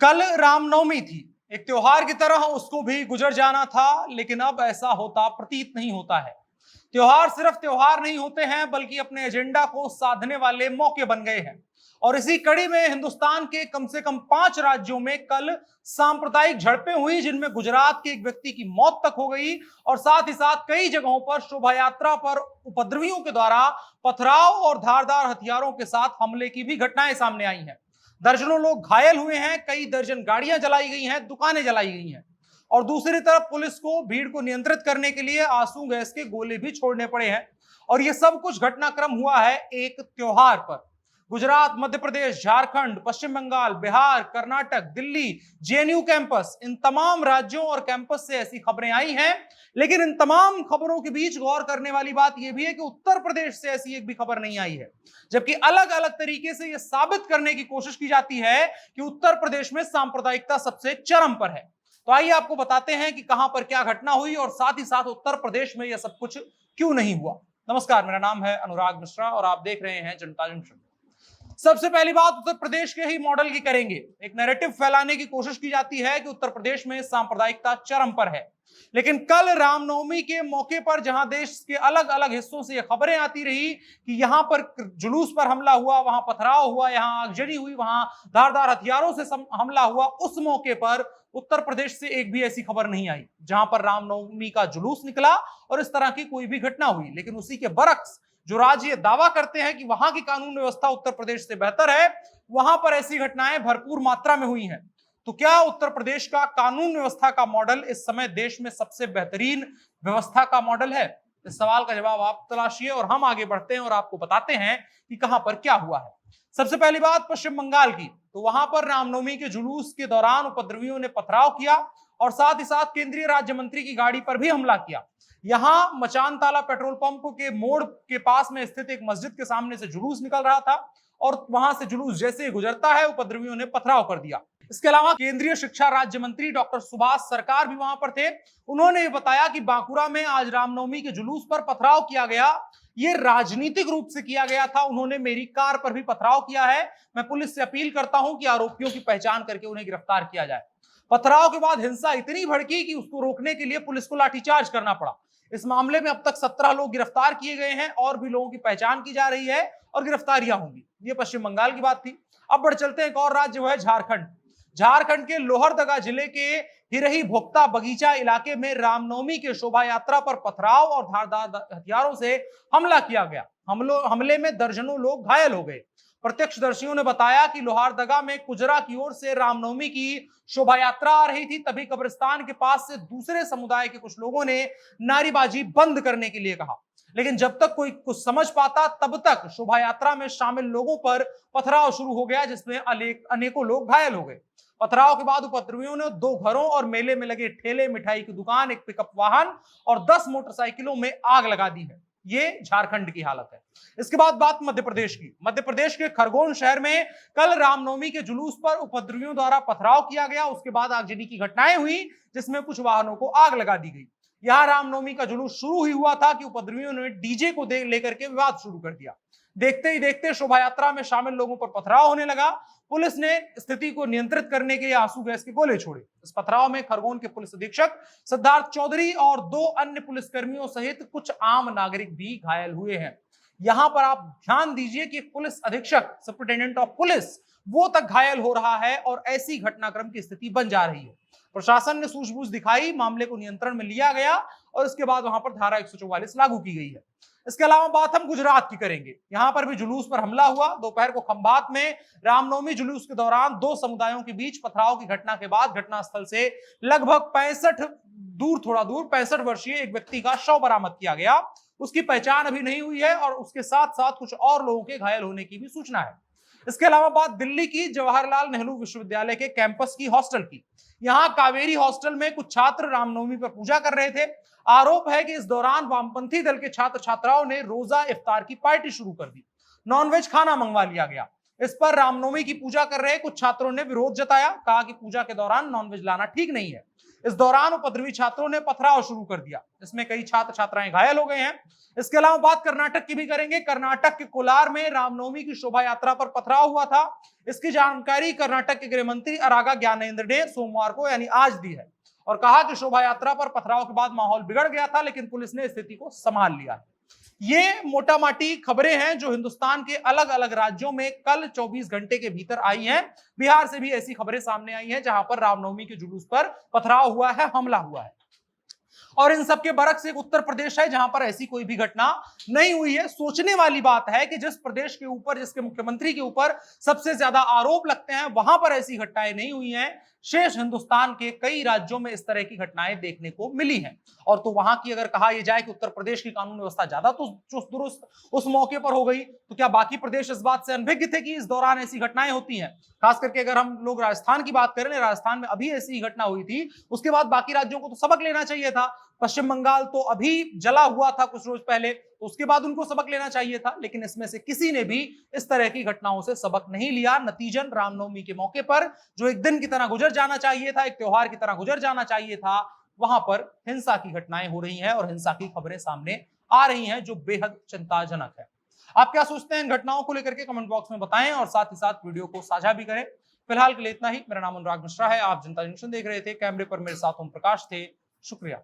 कल रामनवमी थी। एक त्योहार की तरह उसको भी गुजर जाना था, लेकिन अब ऐसा होता प्रतीत नहीं होता है। त्योहार सिर्फ त्योहार नहीं होते हैं, बल्कि अपने एजेंडा को साधने वाले मौके बन गए हैं। और इसी कड़ी में हिंदुस्तान के कम से कम 5 राज्यों में कल सांप्रदायिक झड़पें हुई, जिनमें गुजरात के एक व्यक्ति की मौत तक हो गई और साथ ही साथ कई जगहों पर शोभा यात्रा पर उपद्रवियों के द्वारा पथराव और धारदार हथियारों के साथ हमले की भी घटनाएं सामने आई हैं। दर्जनों लोग घायल हुए हैं, कई दर्जन गाड़ियां जलाई गई हैं, दुकानें जलाई गई हैं। और दूसरी तरफ पुलिस को भीड़ को नियंत्रित करने के लिए आंसू गैस के गोले भी छोड़ने पड़े हैं। और यह सब कुछ घटनाक्रम हुआ है एक त्योहार पर। गुजरात, मध्य प्रदेश, झारखंड, पश्चिम बंगाल, बिहार, कर्नाटक, दिल्ली, जेएनयू कैंपस, इन तमाम राज्यों और कैंपस से ऐसी खबरें आई हैं। लेकिन इन तमाम खबरों के बीच गौर करने वाली बात यह भी है कि उत्तर प्रदेश से ऐसी एक भी खबर नहीं आई है, जबकि अलग अलग तरीके से यह साबित करने की कोशिश की जाती है कि उत्तर प्रदेश में सांप्रदायिकता सबसे चरम पर है। तो आइए आपको बताते हैं कि कहां पर क्या घटना हुई और साथ ही साथ उत्तर प्रदेश में यह सब कुछ क्यों नहीं हुआ। नमस्कार, मेरा नाम है अनुराग मिश्रा और आप देख रहे हैं जनता जंक्शन। सबसे पहली बात उत्तर प्रदेश के ही मॉडल की करेंगे। एक नैरेटिव फैलाने की कोशिश की जाती है कि उत्तर प्रदेश में सांप्रदायिकता चरम पर है, लेकिन कल रामनवमी के मौके पर जहां देश के अलग अलग हिस्सों से ये खबरें आती रही कि यहां पर जुलूस पर हमला हुआ, वहां पथराव हुआ, यहां आगजनी हुई, वहां धारदार हथियारों से हमला हुआ, उस मौके पर उत्तर प्रदेश से एक भी ऐसी खबर नहीं आई जहां पर रामनवमी का जुलूस निकला और इस तरह की कोई भी घटना हुई। लेकिन उसी के बरक्स जो राज्य ये दावा करते हैं कि वहां की कानून व्यवस्था उत्तर प्रदेश से बेहतर है, वहां पर ऐसी घटनाएं भरपूर मात्रा में हुई हैं। तो क्या उत्तर प्रदेश का कानून व्यवस्था का मॉडल इस समय देश में सबसे बेहतरीन व्यवस्था का मॉडल है? इस सवाल का जवाब आप तलाशिए और हम आगे बढ़ते हैं और आपको बताते हैं कि कहां पर क्या हुआ है। सबसे पहली बात पश्चिम बंगाल की, तो वहां पर रामनवमी के जुलूस के दौरान उपद्रवियों ने पथराव किया और साथ ही साथ केंद्रीय राज्य मंत्री की गाड़ी पर भी हमला किया। यहां मचान ताला पेट्रोल पंप के मोड़ के पास में स्थित एक मस्जिद के सामने से जुलूस निकल रहा था और वहां से जुलूस जैसे ही गुजरता है उपद्रवियों ने पथराव कर दिया। इसके अलावा केंद्रीय शिक्षा राज्य मंत्री डॉक्टर सुभाष सरकार भी वहां पर थे। उन्होंने ये बताया कि बांकुड़ा में आज रामनवमी के जुलूस पर पथराव किया गया, ये राजनीतिक रूप से किया गया था। उन्होंने मेरी कार पर भी पथराव किया है। मैं पुलिस से अपील करता हूं कि आरोपियों की पहचान करके उन्हें गिरफ्तार किया जाए। पथराव के बाद हिंसा इतनी भड़की कि उसको रोकने के लिए पुलिस को लाठीचार्ज करना पड़ा। इस मामले में अब तक 17 लोग गिरफ्तार किए गए हैं और भी लोगों की पहचान की जा रही है और गिरफ्तारियां होंगी। ये पश्चिम बंगाल की बात थी। अब बढ़ चलते हैं एक और राज्य, वो है झारखंड। झारखंड के लोहरदगा जिले के हिरही भोक्ता बगीचा इलाके में रामनवमी के शोभा यात्रा पर पथराव और धारदार हथियारों से हमला किया गया। हमले में दर्जनों लोग घायल हो गए। प्रत्यक्षदर्शियों ने बताया कि लोहारदगा में कुजरा की ओर से रामनवमी की शोभा यात्रा आ रही थी, तभी कब्रिस्तान के पास से दूसरे समुदाय के कुछ लोगों ने नारेबाजी बंद करने के लिए कहा। लेकिन जब तक कोई कुछ समझ पाता तब तक शोभा यात्रा में शामिल लोगों पर पथराव शुरू हो गया, जिसमें अनेकों लोग घायल हो गए। पथराव के बाद उपद्रवियों ने 2 घरों और मेले में लगे ठेले, मिठाई की दुकान, एक पिकअप वाहन और 10 मोटरसाइकिलों में आग लगा दी है। ये झारखंड की हालत है। इसके बाद बात मध्य प्रदेश की। मध्य प्रदेश के खरगोन शहर में कल रामनवमी के जुलूस पर उपद्रवियों द्वारा पथराव किया गया। उसके बाद आगजनी की घटनाएं हुई, जिसमें कुछ वाहनों को आग लगा दी गई। यहां रामनवमी का जुलूस शुरू ही हुआ था कि उपद्रवियों ने डीजे को लेकर के विवाद शुरू कर दिया। देखते ही देखते शोभा यात्रा में शामिल लोगों पर पथराव होने लगा। पुलिस ने स्थिति को नियंत्रित करने के लिए आंसू गैस के गोले छोड़े। इस पथराव में खरगोन के पुलिस अधीक्षक सिद्धार्थ चौधरी और 2 अन्य पुलिसकर्मियों सहित कुछ आम नागरिक भी घायल हुए हैं। यहां पर आप ध्यान दीजिए कि पुलिस अधीक्षक, सुपरिटेंडेंट ऑफ पुलिस, वो तक घायल हो रहा है और ऐसी घटनाक्रम की स्थिति बन जा रही है। प्रशासन ने सूझबूझ दिखाई, मामले को नियंत्रण में लिया गया और इसके बाद वहां पर धारा 144 लागू की गई है। इसके अलावा बात हम गुजरात की करेंगे। यहां पर भी जुलूस पर हमला हुआ। दोपहर को खंभात में रामनवमी जुलूस के दौरान 2 समुदायों के बीच पथराव की घटना के बाद घटनास्थल से लगभग 65 वर्षीय एक व्यक्ति का शव बरामद किया गया। उसकी पहचान अभी नहीं हुई है और उसके साथ साथ कुछ और लोगों के घायल होने की भी सूचना है। इसके अलावा बात दिल्ली की जवाहरलाल नेहरू विश्वविद्यालय के कैंपस की हॉस्टल की। यहां कावेरी हॉस्टल में कुछ छात्र रामनवमी पर पूजा कर रहे थे। आरोप है कि इस दौरान वामपंथी दल के छात्र छात्राओं ने रोजा इफ्तार की पार्टी शुरू कर दी। नॉनवेज खाना मंगवा लिया गया। इस पर रामनवमी की पूजा कर रहे कुछ छात्रों ने विरोध जताया, कहा कि पूजा के दौरान नॉनवेज लाना ठीक नहीं है। इस दौरान उपद्रवी छात्रों ने पथराव शुरू कर दिया, इसमें कई छात्र छात्राएं घायल हो गए हैं। इसके अलावा बात कर्नाटक की भी करेंगे। कर्नाटक के कोलार में रामनवमी की शोभा यात्रा पर पथराव हुआ था। इसकी जानकारी कर्नाटक के गृह मंत्री अरागा ज्ञानेंद्र ने सोमवार को यानी आज दी है और कहा कि शोभा यात्रा पर पथराव के बाद माहौल बिगड़ गया था, लेकिन पुलिस ने स्थिति को संभाल लिया है। ये मोटा माटी खबरें हैं जो हिंदुस्तान के अलग अलग राज्यों में कल 24 घंटे के भीतर आई हैं। बिहार से भी ऐसी खबरें सामने आई हैं जहां पर रामनवमी के जुलूस पर पथराव हुआ है, हमला हुआ है। और इन सबके बरक्स एक उत्तर प्रदेश है जहां पर ऐसी कोई भी घटना नहीं हुई है। सोचने वाली बात है कि जिस प्रदेश के ऊपर, जिसके मुख्यमंत्री के ऊपर सबसे ज्यादा आरोप लगते हैं, वहां पर ऐसी घटनाएं नहीं हुई हैं। शेष हिंदुस्तान के कई राज्यों में इस तरह की घटनाएं देखने को मिली हैं। और तो वहां की अगर कहा यह जाए कि उत्तर प्रदेश की कानून व्यवस्था ज्यादा तो चुस्त दुरुस्त उस मौके पर हो गई, तो क्या बाकी प्रदेश इस बात से अनभिज्ञ थे कि इस दौरान ऐसी घटनाएं होती हैं? खास करके अगर हम लोग राजस्थान की बात करें, राजस्थान में अभी ऐसी घटना हुई थी, उसके बाद बाकी राज्यों को तो सबक लेना चाहिए था। पश्चिम बंगाल तो अभी जला हुआ था कुछ रोज पहले, तो उसके बाद उनको सबक लेना चाहिए था, लेकिन इसमें से किसी ने भी इस तरह की घटनाओं से सबक नहीं लिया। नतीजन रामनवमी के मौके पर जो एक दिन की तरह गुजर जाना चाहिए था, एक त्योहार की तरह गुजर जाना चाहिए था, वहां पर हिंसा की घटनाएं हो रही हैं और हिंसा की खबरें सामने आ रही हैं, जो बेहद चिंताजनक है। आप क्या सोचते हैं इन घटनाओं को लेकर के कमेंट बॉक्स में बताएं और साथ ही साथ वीडियो को साझा भी करें। फिलहाल के लिए इतना ही। मेरा नाम अनुराग मिश्रा है, आप जनता जंक्शन देख रहे थे। कैमरे पर मेरे साथ ओम प्रकाश थे। शुक्रिया।